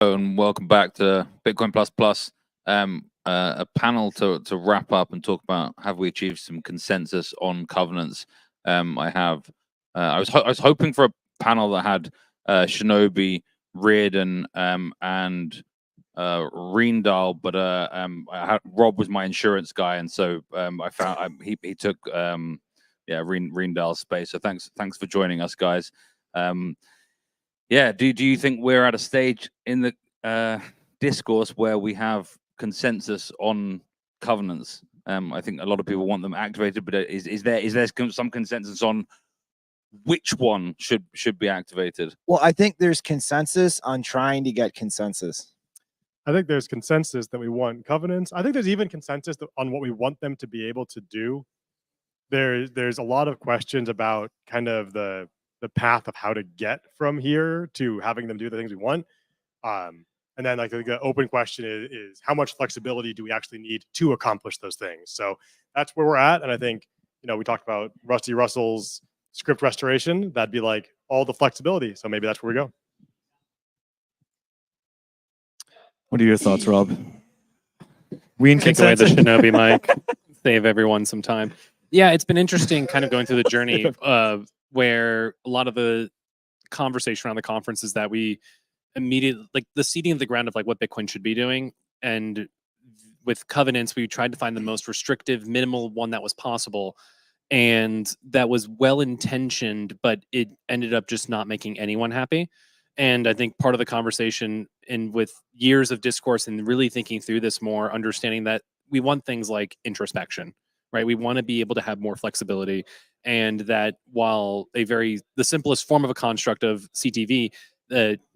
And welcome back to Bitcoin Plus Plus, a panel to wrap up and talk about have we achieved some consensus on covenants. I was hoping for a panel that had Shinobi, Reardon, and Reendal, but Rob was my insurance guy, and so I found he took Reendal's space. So thanks for joining us, guys. Do you think we're at a stage in the discourse where we have consensus on covenants? I think a lot of people want them activated, but is there some consensus on which one should be activated? Well, I think there's consensus on trying to get consensus. I think there's consensus that we want covenants. I think there's even consensus on what we want them to be able to do. There's a lot of questions about kind of the path of how to get from here to having them do the things we want. And then like the open question is how much flexibility do we actually need to accomplish those things? So that's where we're at. And I think, we talked about Rusty Russell's script restoration. That'd be like all the flexibility. So maybe that's where we go. What are your thoughts, Rob? We can take away the Shinobi mic, save everyone some time. Yeah, it's been interesting kind of going through the journey where a lot of the conversation around the conference is that we immediately, like the seeding of the ground of like what Bitcoin should be doing. And with covenants, we tried to find the most restrictive, minimal one that was possible. And that was well-intentioned, but it ended up just not making anyone happy. And I think part of the conversation and with years of discourse and really thinking through this more, understanding that we want things like introspection, right? We want to be able to have more flexibility, and that while the simplest form of a construct of CTV,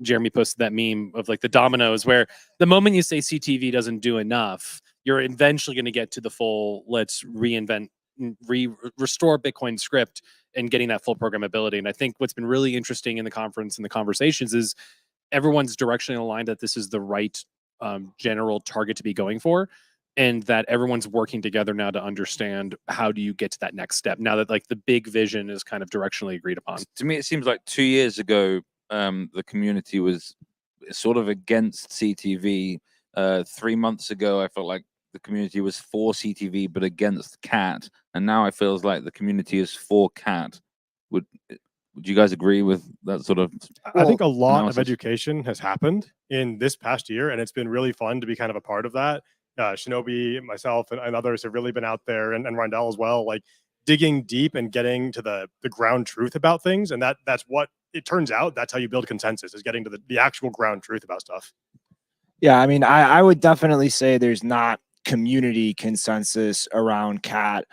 Jeremy posted that meme of like the dominoes, where the moment you say CTV doesn't do enough, you're eventually going to get to the full, let's restore Bitcoin script and getting that full programmability. And I think what's been really interesting in the conference and the conversations is everyone's directionally aligned that this is the right general target to be going for, and that everyone's working together now to understand how do you get to that next step now that like the big vision is kind of directionally agreed upon. To me, it seems like 2 years ago, the community was sort of against CTV. 3 months ago, I felt like the community was for CTV but against CAT, and now it feels like the community is for CAT. Would you guys agree with that sort of? I think a lot of education has happened in this past year, and it's been really fun to be kind of a part of that. Shinobi, myself, and others have really been out there, and Rondell as well, like digging deep and getting to the ground truth about things. And that's what it turns out. That's how you build consensus, is getting to the actual ground truth about stuff. Yeah, I mean, I would definitely say there's not community consensus around CAT,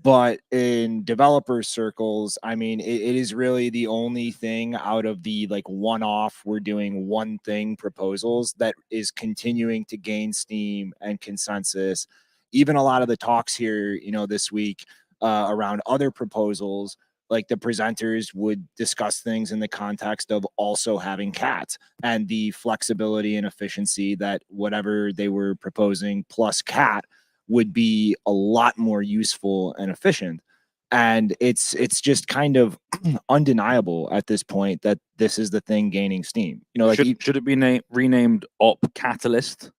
but in developer circles, I mean, it is really the only thing out of the like one-off, we're doing one thing proposals that is continuing to gain steam and consensus. Even a lot of the talks here, this week around other proposals, like the presenters would discuss things in the context of also having CAT and the flexibility and efficiency that whatever they were proposing plus CAT would be a lot more useful and efficient. And it's just kind of undeniable at this point that this is the thing gaining steam. Should it be renamed Op Catalyst?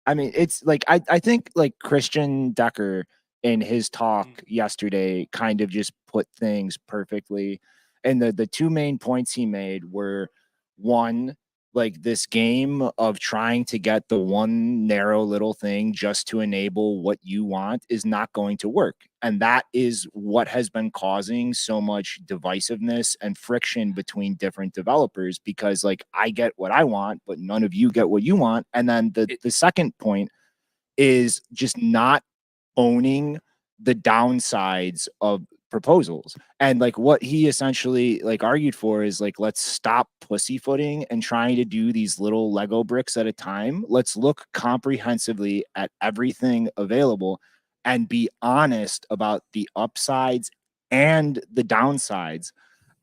I mean, it's like I think like Christian Decker in his talk yesterday kind of just put things perfectly. And the two main points he made were, one, like this game of trying to get the one narrow little thing just to enable what you want is not going to work. And that is what has been causing so much divisiveness and friction between different developers, because like I get what I want, but none of you get what you want. And then the second point is just not owning the downsides of proposals. And like what he essentially like argued for is like, let's stop pussyfooting and trying to do these little Lego bricks at a time. Let's look comprehensively at everything available and be honest about the upsides and the downsides.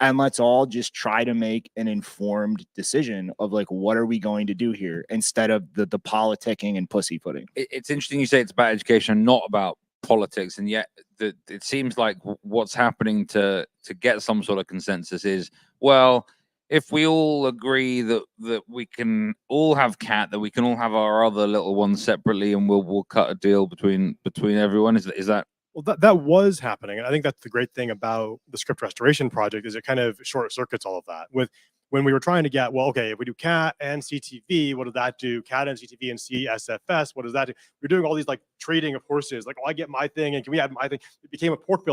And let's all just try to make an informed decision of like, what are we going to do here, instead of the politicking and pussyfooting. It's interesting you say it's about education, not about politics, and yet it seems like what's happening to get some sort of consensus is, well, if we all agree that we can all have cat, that we can all have our other little ones separately, and we'll cut a deal between everyone. Is that? Well, that was happening, and I think that's the great thing about the script restoration project is it kind of short circuits all of that. With when we were trying to get, well, okay, if we do cat and CTV, what does that do? Cat and CTV and CSFS, what does that do? We're doing all these like trading of horses, like, oh, I get my thing, and can we have my thing? It became a pork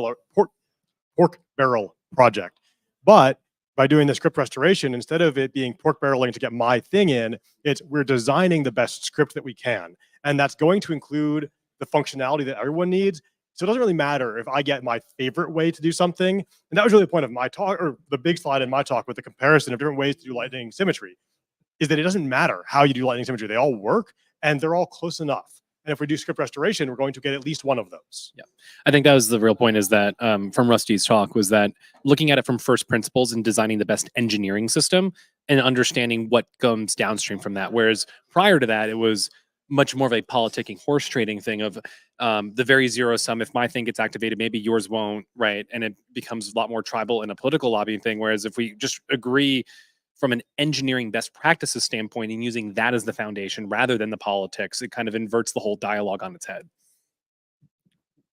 barrel project. But by doing the script restoration, instead of it being pork barreling to get my thing in, it's we're designing the best script that we can, and that's going to include the functionality that everyone needs. So it doesn't really matter if I get my favorite way to do something. And that was really the point of my talk, or the big slide in my talk with the comparison of different ways to do lightning symmetry, is that it doesn't matter how you do lightning symmetry. They all work and they're all close enough. And if we do script restoration, we're going to get at least one of those. Yeah, I think that was the real point, is that from Rusty's talk, was that looking at it from first principles and designing the best engineering system and understanding what comes downstream from that. Whereas prior to that, it was much more of a politicking, horse trading thing of the very zero sum. If my thing gets activated, maybe yours won't, right? And it becomes a lot more tribal and a political lobbying thing. Whereas if we just agree from an engineering best practices standpoint and using that as the foundation rather than the politics, it kind of inverts the whole dialogue on its head.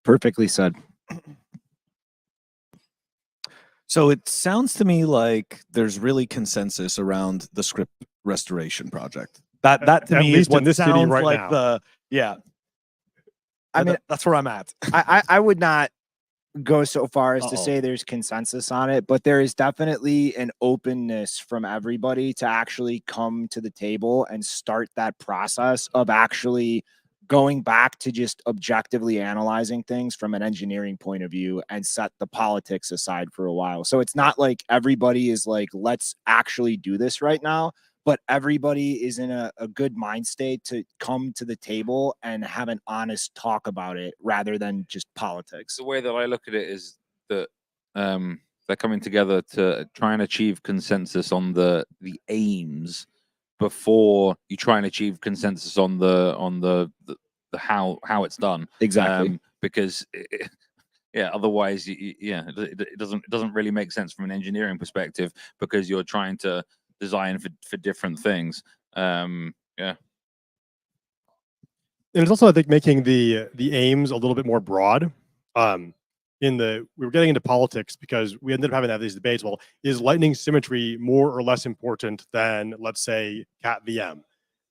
Perfectly said. So it sounds to me like there's really consensus around the script restoration project. That to At me is least in what this city sounds right like now. the I mean, that's where I'm at. I would not go so far as to Uh-oh. say there's consensus on it, but there is definitely an openness from everybody to actually come to the table and start that process of actually going back to just objectively analyzing things from an engineering point of view and set the politics aside for a while. So it's not like everybody is like, let's actually do this right now, but everybody is in a good mind state to come to the table and have an honest talk about it rather than just politics. The way that I look at it is that they're coming together to try and achieve consensus on the aims before you try and achieve consensus on the how it's done. Exactly. Because yeah, otherwise it doesn't really make sense from an engineering perspective, because you're trying to design for different things. Yeah. And it's also, I think, making the aims a little bit more broad. We were getting into politics because we ended up having to have these debates. Well, is lightning symmetry more or less important than, let's say, cat VM?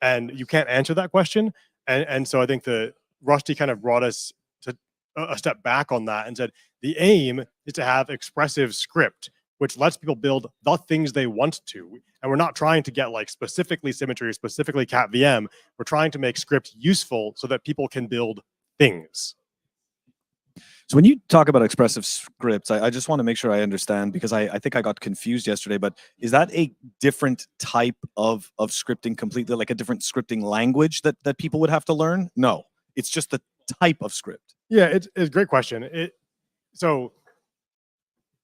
And you can't answer that question. And so I think the Rusty kind of brought us to a step back on that and said the aim is to have expressive script, which lets people build the things they want to. And we're not trying to get like specifically symmetry or specifically cat VM. We're trying to make script useful so that people can build things. So when you talk about expressive scripts, I just want to make sure I understand, because I think I got confused yesterday, but is that a different type of scripting completely, like a different scripting language that people would have to learn? No, it's just the type of script. Yeah, it's a great question. So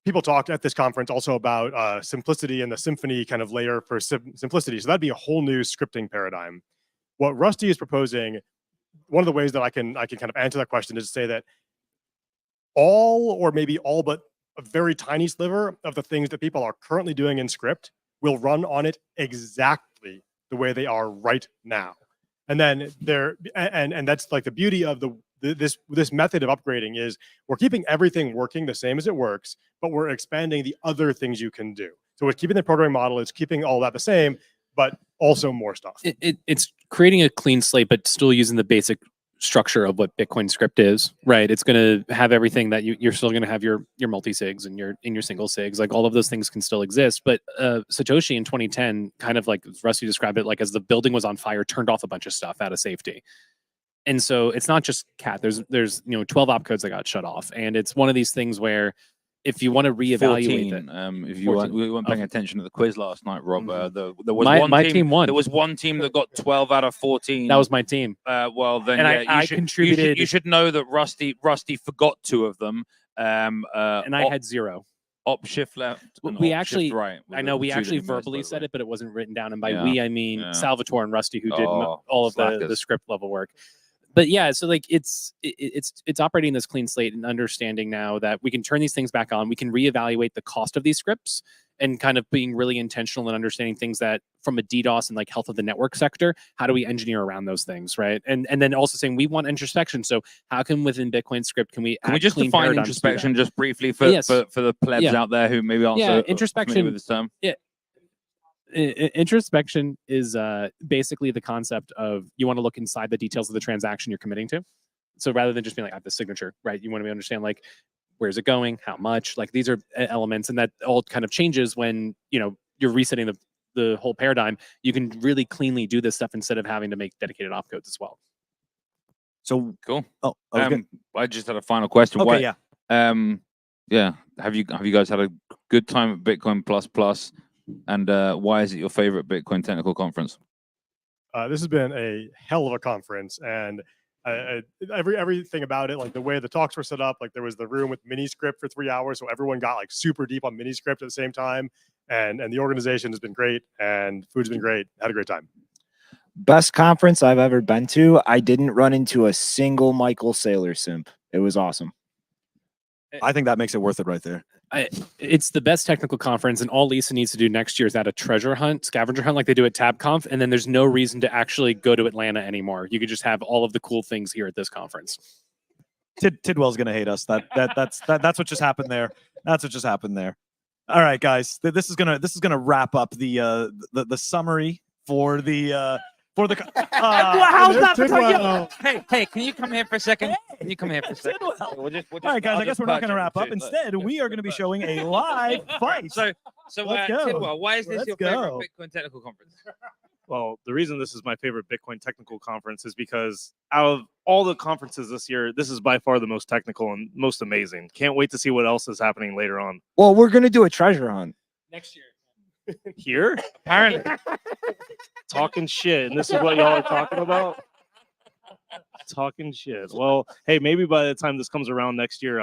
people talked at this conference also about simplicity and the symphony kind of layer for simplicity. So that'd be a whole new scripting paradigm. What Rusty is proposing, one of the ways that I can kind of answer that question is to say that all, or maybe all but a very tiny sliver of the things that people are currently doing in script will run on it exactly the way they are right now. And then and that's like the beauty of this method of upgrading is we're keeping everything working the same as it works, but we're expanding the other things you can do. So it's keeping the programming model, it's keeping all that the same, but also more stuff. It's creating a clean slate, but still using the basic structure of what Bitcoin script is, right? It's going to have everything that you're still going to have your multi-sigs and your single sigs, like all of those things can still exist. But Satoshi in 2010, kind of like Rusty described it, like as the building was on fire, turned off a bunch of stuff out of safety. And so it's not just cat. There's 12 opcodes that got shut off, and it's one of these things where if you want to reevaluate 14, it, if you we weren't paying attention to the quiz last night, Rob, there was my team won. There was one team that got 12 out of 14. That was my team. Well, then and yeah, I contributed. You should know that Rusty forgot 2 of them. And I had 0. Op shift left. We actually, right. I know we actually verbally said it, but it wasn't written down. And by we, I mean Salvatore and Rusty, who did all of the script level work. But yeah, so like it's operating this clean slate and understanding now that we can turn these things back on. We can reevaluate the cost of these scripts and kind of being really intentional and understanding things that from a DDoS and like health of the network sector, how do we engineer around those things, right? And then also saying we want introspection. So how can within Bitcoin script can we just clean define paradigms to do that? introspection just briefly for Yes. for the plebs Yeah. out there who maybe aren't Yeah, so introspection- familiar with this term? Introspection is basically the concept of you want to look inside the details of the transaction you're committing to. So rather than just being like, I have the signature, right? You want to understand like, where's it going? How much? Like these are elements, and that all kind of changes when, you know, you're resetting the whole paradigm. You can really cleanly do this stuff instead of having to make dedicated opcodes as well. So Cool. oh, I just had a final question. okay, Why- yeah. Yeah. Have you guys had a good time at Bitcoin Plus Plus? And why is it your favorite Bitcoin technical conference? This has been a hell of a conference, and everything about it, like the way the talks were set up, like there was the room with mini script for 3 hours, so everyone got like super deep on mini script at the same time, and the organization has been great, and food's been great. Had a great time. Best conference I've ever been to. I didn't run into a single Michael Saylor simp. It was awesome. I think that makes it worth it right there. It's the best technical conference, and all Lisa needs to do next year is add a treasure hunt, scavenger hunt like they do at TabConf, and then there's no reason to actually go to Atlanta anymore. You could just have all of the cool things here at this conference. Tidwell's gonna hate us. That's what just happened there. That's what just happened there. All right, guys. This is gonna wrap up the summary for the how's that for Tidwell. Hey, can you come here for a second? Can you come here for a second? Tidwell. We'll just, All right, guys. I'll I guess just we're not perch gonna it wrap up. too. Instead, Look, we are gonna be showing a live fight. So Let's go. Tidwell, why is this Let's your favorite go. Bitcoin technical conference? Well, the reason this is my favorite Bitcoin technical conference is because out of all the conferences this year, this is by far the most technical and most amazing. Can't wait to see what else is happening later on. Well, we're gonna do a treasure hunt. Next year. Here, apparently, talking shit, and this is what y'all are talking about. Talking shit. Well, hey, maybe by the time this comes around next year,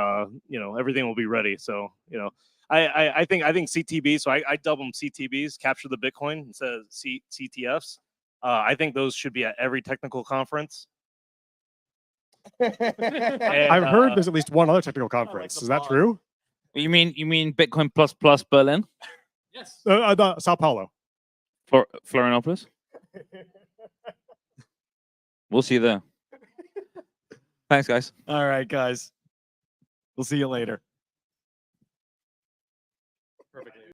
you know, everything will be ready. So, you know, I think CTB. So I dub them CTBs, capture the Bitcoin instead of CTFs. I think those should be at every technical conference. I've heard there's at least one other technical conference. Is that true? You mean Bitcoin Plus Plus Berlin? Yes. Sao Paulo. Florianopolis? We'll see you there. Thanks, guys. All right, guys. We'll see you later.